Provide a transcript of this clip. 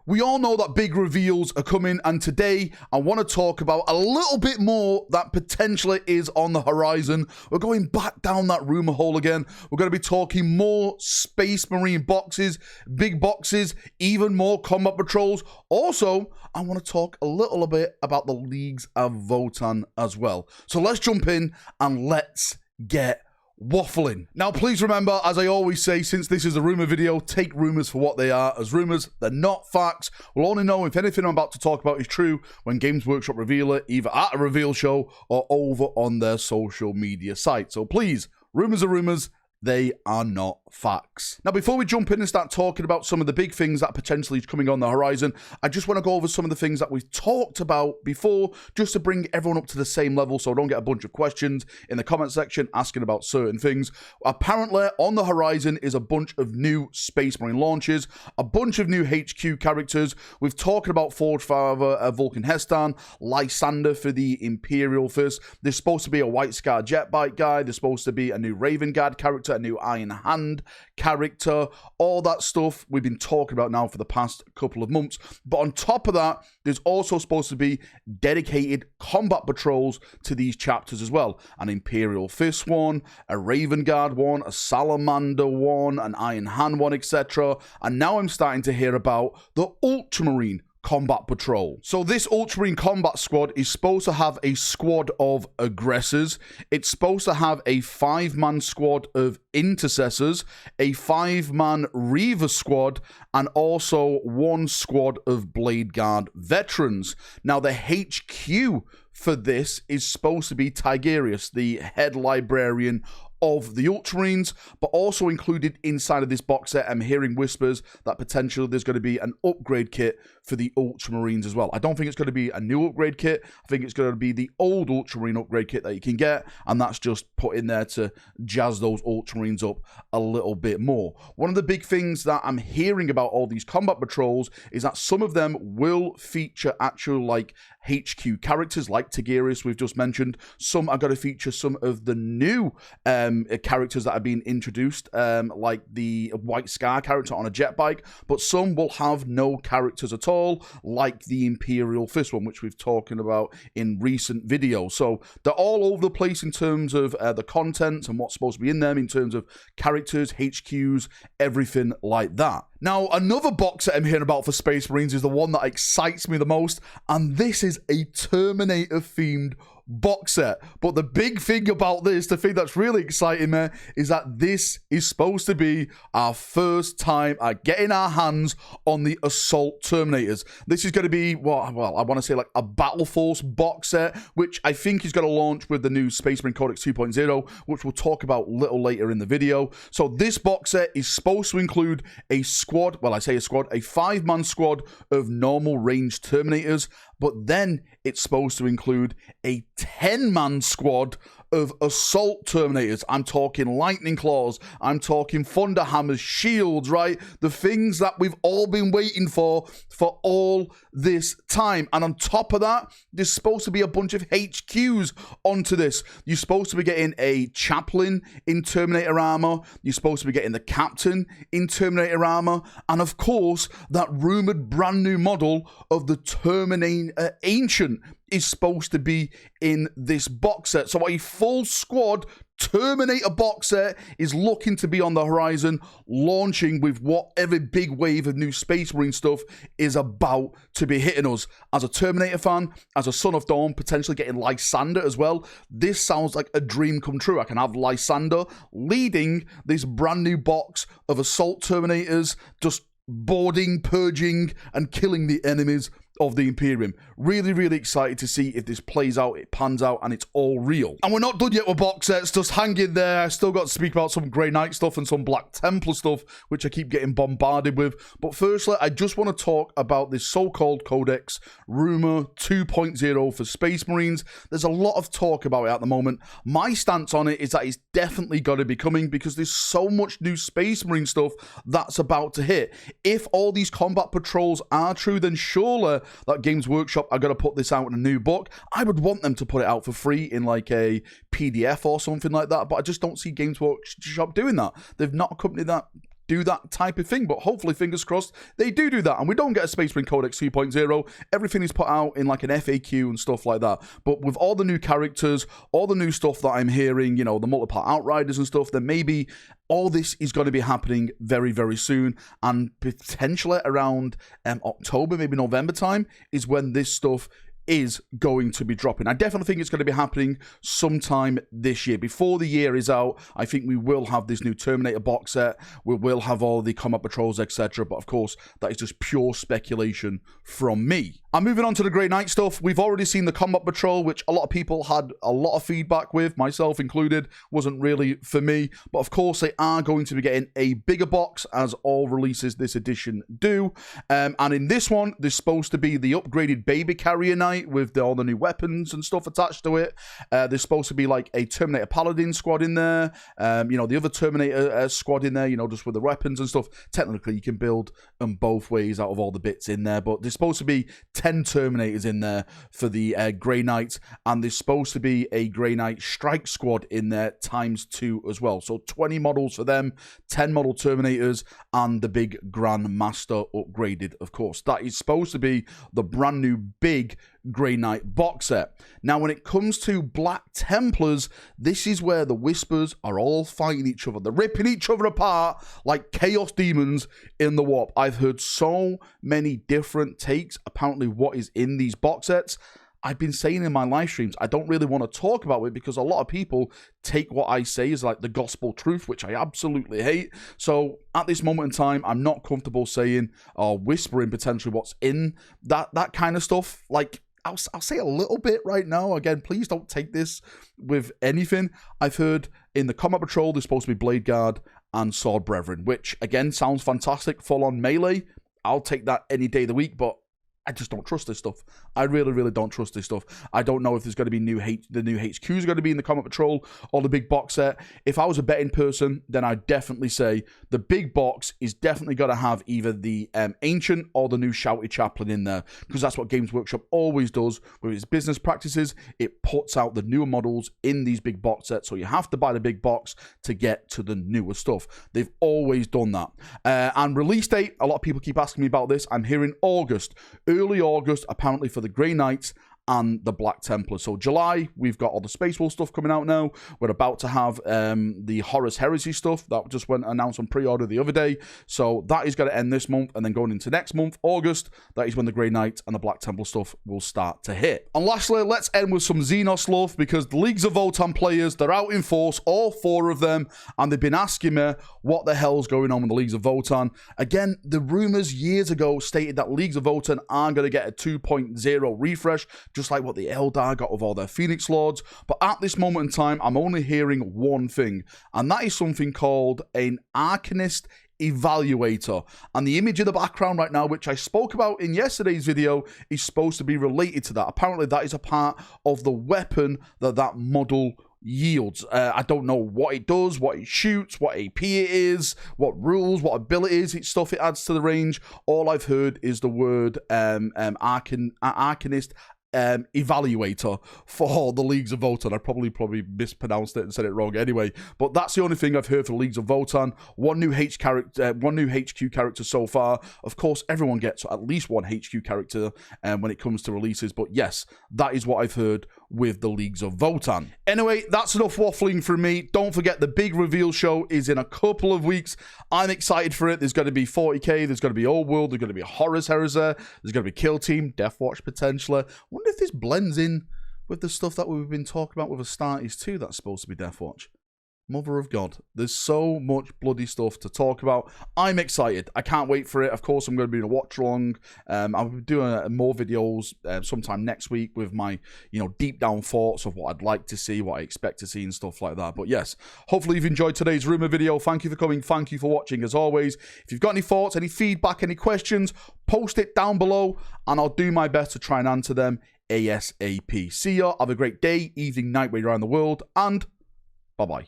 We all know that big reveals are coming, and today I want to talk about a little bit more that potentially is on the horizon. We're going back down that rumor hole again. We're going to be talking more Space Marine boxes, big boxes, even more combat patrols. Also, I want to talk a little bit about the leagues of Votan as well. So let's jump in and let's get waffling. Now, please remember, as I always say, since this is a rumor video, take rumors for what they are as rumors. They're not facts. We'll only know if anything I'm about to talk about is true when Games Workshop reveal it, either at a reveal show or over on their social media site. So please, rumors are rumors. They are not facts. Now, before we jump in and start talking about some of the big things that potentially is coming on the horizon, I just want to go over some of the things that we've talked about before, just to bring everyone up to the same level so I don't get a bunch of questions in the comment section asking about certain things. Apparently, on the horizon is a bunch of new Space Marine launches, a bunch of new HQ characters. We've talked about Forge Father, Vulcan Hestan, Lysander for the Imperial Fist. There's supposed to be a White Scar Jetbike guy. There's supposed to be a new Raven Guard character, a new Iron Hand character, all that stuff we've been talking about now for the past couple of months. But on top of that, there's also supposed to be dedicated combat patrols to these chapters as well. An Imperial Fist one, a Raven Guard one, a Salamander one, an Iron Hand one, etc. And now I'm starting to hear about the Ultramarine Combat Patrol. So this Ultramarine Combat Squad is supposed to have a squad of aggressors. It's supposed to have a 5-man squad of intercessors, a 5-man Reaver squad, and also 1 squad of Blade Guard veterans. Now, the HQ for this is supposed to be Tigerius, the head librarian of the Ultramarines, but also included inside of this box set, I'm hearing whispers that potentially there's going to be an upgrade kit for the Ultramarines as well. I don't think it's going to be a new upgrade kit. I think it's going to be the old Ultramarine upgrade kit that you can get, and that's just put in there to jazz those Ultramarines up a little bit more. One of the big things that I'm hearing about all these combat patrols is that some of them will feature actual like HQ characters like Tigerius we've just mentioned. Some are going to feature some of the new characters that have been introduced, like the White Scar character on a jet bike, but some will have no characters at all, like the Imperial Fist one, which we've talking about in recent videos. So they're all over the place in terms of the content and what's supposed to be in them, in terms of characters, HQs, everything like that. Now, another box that I'm hearing about for Space Marines is the one that excites me the most, and this is a Terminator-themed box set. But the big thing about this, the thing that's really exciting me, is that this is supposed to be our first time at getting our hands on the Assault Terminators. This is going to be, well, I want to say like a Battle Force box set, which I think is going to launch with the new Space Marine Codex 2.0, which we'll talk about a little later in the video. So this box set is supposed to include a squad, well, I say a squad, a 5-man squad of normal range Terminators, but then it's supposed to include a 10-man squad of Assault Terminators. I'm talking Lightning Claws, I'm talking Thunder Hammers, Shields, right? The things that we've all been waiting for all this time. And on top of that, there's supposed to be a bunch of HQs onto this. You're supposed to be getting a Chaplain in Terminator armor, you're supposed to be getting the Captain in Terminator armor, and of course, that rumored brand new model of the Terminator Ancient is supposed to be in this box set. So a full squad Terminator box set is looking to be on the horizon, launching with whatever big wave of new Space Marine stuff is about to be hitting us. As a Terminator fan, as a Son of Dawn, potentially getting Lysander as well, this sounds like a dream come true. I can have Lysander leading this brand new box of Assault Terminators, just boarding, purging, and killing the enemies of the Imperium. Really, really excited to see if this plays out, it pans out, and it's all real. And we're not done yet with box sets, just hang in there. I still got to speak about some Grey Knight stuff and some Black Templar stuff, which I keep getting bombarded with. But firstly, I just want to talk about this so-called Codex Rumor 2.0 for Space Marines. There's a lot of talk about it at the moment. My stance on it is that it's definitely got to be coming because there's so much new Space Marine stuff that's about to hit. If all these combat patrols are true, then surely that Games Workshop are going to put this out in a new book. I would want them to put it out for free in like a PDF or something like that, but I just don't see Games Workshop doing that. They've not a company that do that type of thing. But hopefully, fingers crossed, they do that. And we don't get a Space Marine Codex 2.0. Everything is put out in like an FAQ and stuff like that. But with all the new characters, all the new stuff that I'm hearing, you know, the multiple Outriders and stuff, then maybe all this is going to be happening very, very soon. And potentially around October, maybe November time is when this stuff is going to be dropping. I definitely think it's going to be happening sometime this year. Before the year is out, I think we will have this new Terminator box set. We will have all the combat patrols, etc. But of course, that is just pure speculation from me. And moving on to the Grey Knight stuff, we've already seen the combat patrol, which a lot of people had a lot of feedback with, myself included. Wasn't really for me. But of course, they are going to be getting a bigger box, as all releases this edition do. And in this one, there's supposed to be the upgraded Baby Carrier Knight with all the new weapons and stuff attached to it. There's supposed to be like a Terminator Paladin squad in there. You know, the other Terminator squad in there, you know, just with the weapons and stuff. Technically, you can build them both ways out of all the bits in there. But there's supposed to be 10 Terminators in there for the Grey Knight. And there's supposed to be a Grey Knight Strike Squad in there ×2 as well. So 20 models for them, 10 model Terminators, and the big Grand Master upgraded, of course. That is supposed to be the brand new big Grey Knight box set. Now, when it comes to Black Templars, this is where the Whispers are all fighting each other. They're ripping each other apart like chaos demons in the warp. I've heard so many different takes, apparently, what is in these box sets. I've been saying in my live streams, I don't really want to talk about it because a lot of people take what I say as like the gospel truth, which I absolutely hate. So at this moment in time, I'm not comfortable saying or whispering potentially what's in that kind of stuff. Like, I'll say a little bit right now. Again, please don't take this with anything. I've heard in the Combat Patrol, there's supposed to be Blade Guard and Sword Brethren, which again sounds fantastic, full on melee. I'll take that any day of the week, but I just don't trust this stuff. I really, really don't trust this stuff. I don't know if there's going to be the new HQs are going to be in the Combat Patrol or the big box set. If I was a betting person, then I'd definitely say the big box is definitely going to have either the Ancient or the new Shouty Chaplain in there, because that's what Games Workshop always does with its business practices. It puts out the newer models in these big box sets, so you have to buy the big box to get to the newer stuff. They've always done that. And release date, a lot of people keep asking me about this. I'm hearing August. Early August, apparently, for the Grey Knights and the Black Templar. So July, we've got all the Space Wolf stuff coming out now. We're about to have the Horus Heresy stuff that just went announced on pre-order the other day. So that is going to end this month, and then going into next month, August, that is when the Grey Knight and the Black Templar stuff will start to hit. And lastly, let's end with some Xenos love, because the Leagues of Votan players, they're out in force, all 4 of them, and they've been asking me what the hell's going on with the Leagues of Votan. Again, the rumors years ago stated that Leagues of Votan are going to get a 2.0 refresh, just like what the Eldar got with all their Phoenix Lords. But at this moment in time, I'm only hearing one thing, and that is something called an Arcanist Evaluator. And the image in the background right now, which I spoke about in yesterday's video, is supposed to be related to that. Apparently, that is a part of the weapon that model yields. I don't know what it does, what it shoots, what AP it is, what rules, what abilities, it's stuff it adds to the range. All I've heard is the word Arcanist Evaluator for the Leagues of Votan. I probably mispronounced it and said it wrong anyway, but that's the only thing I've heard for the Leagues of Votan. One new HQ character so far. Of course, everyone gets at least one HQ character when it comes to releases, but yes, that is what I've heard with the Leagues of Votan. Anyway, that's enough waffling from me. Don't forget, the big reveal show is in a couple of weeks. I'm excited for it. There's going to be 40k, there's going to be Old World, there's going to be Horus Heresy, there's going to be Kill Team, Death Watch potentially. Wonder if this blends in with the stuff that we've been talking about with Astartes too, that's supposed to be Death Watch. Mother of God. There's so much bloody stuff to talk about. I'm excited. I can't wait for it. Of course, I'm going to be in a watch along. I'll be doing more videos sometime next week with my, deep down thoughts of what I'd like to see, what I expect to see and stuff like that. But yes, hopefully you've enjoyed today's rumor video. Thank you for coming. Thank you for watching as always. If you've got any thoughts, any feedback, any questions, post it down below and I'll do my best to try and answer them ASAP. See ya. Have a great day, evening, night where you're around the world, and bye-bye.